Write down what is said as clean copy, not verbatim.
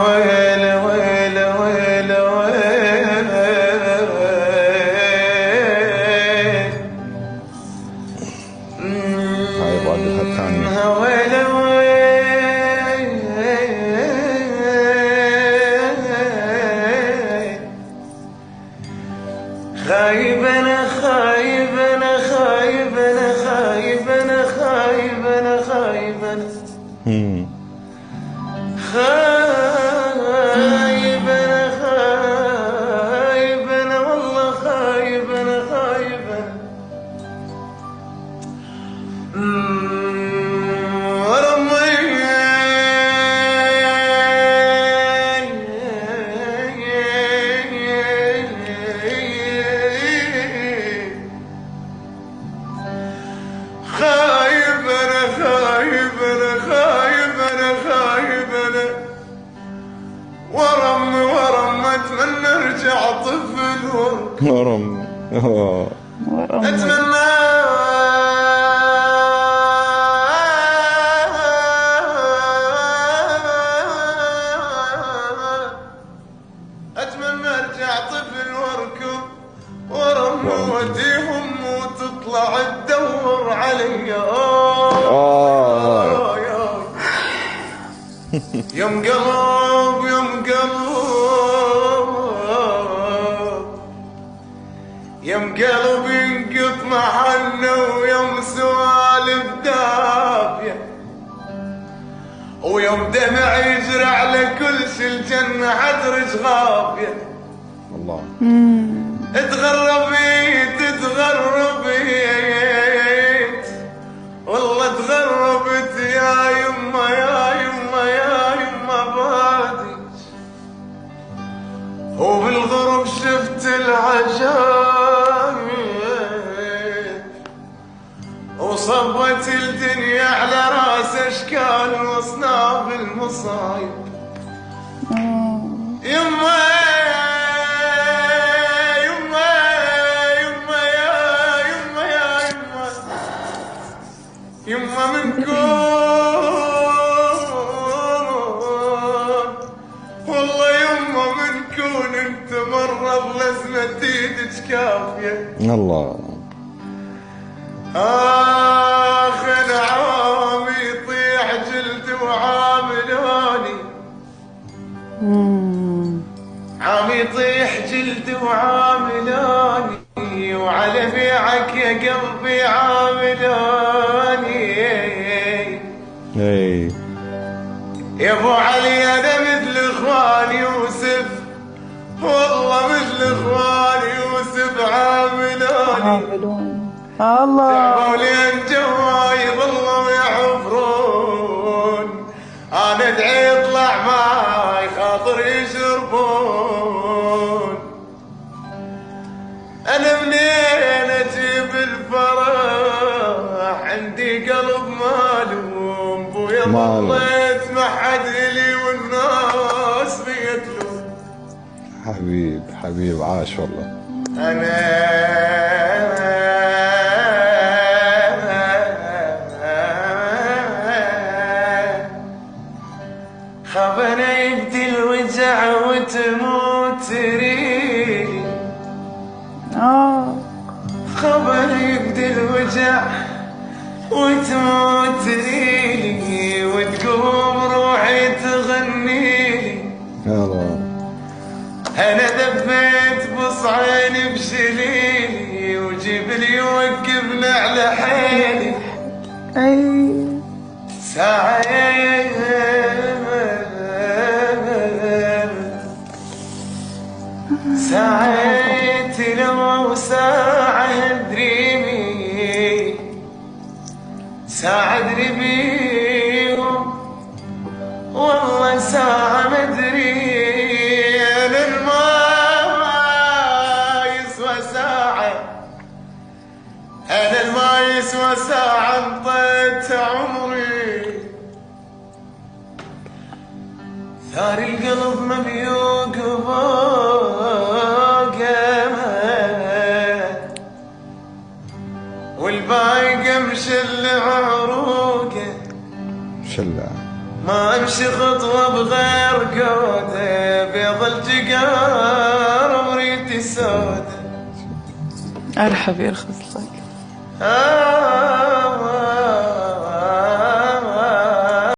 ويل ويل ويل ويل هاي بعدها الثانية. ويل ويل خايب انا خايب انا خايب انا خايب انا خايب انا خايب انا خايب انا خايب انا والله خايب انا خايب انا خايب انا خايب انا خايب انا خايب انا ورم اتمنى ارجع طفل ورم. اتمنى ارجع طفل واركب ورم وديهم وتطلع تدور علي. يوم قلب يوم قلب يوم قلب ينقط محنه ويوم سوالف دافيه ويوم دمع يجري على كل شي الجنه حدرج غافيه. الله. تغربيت والله تغربت يا يما يا يما يا يما بعدك وبالغرب شفت العجايب وصبت الدنيا على راس اشكال واصناف المصايب. يما يما منكون والله يما منكون انت مرة بلزمة ايدك كافية. الله. اخر عامي يطيح جلد وعاملوني عامي يطيح جلد وعاملوني وعلى بيعك يا قلبي عاملوني. يا ابو علي انا مثل اخوان يوسف والله مثل اخوان يوسف عاملوني. الله. تعبوا لين جواي ظلوا يحفرون انا ادعي يطلع معي خاطر يشربون. انا منين اجيب الفرح عندي قلب مالوم بويا ظليت ما حد لي والناس بيتلون. حبيب عاش والله. انا خبنا يبدي الوجع وتموت ريلي. خبر يبدي الوجع وتموت ريلي وتقوم روحي تغنيلي. انا دبيت بصعيني بشليلي وجبلي يوقفني على حيلي. ساعة لو ساعة دريمي ساعة دريمي والله ساعة مدري أنا الماء يسوى ساعة أنا الماء يسوى ساعة انطيت عمري. ثار القلب ما بيوقف والباقي مشل عروقه شلة ما امشي خطوة بغير قوده، بيض الجقار وريتي سودة. ارحب يرخص لك.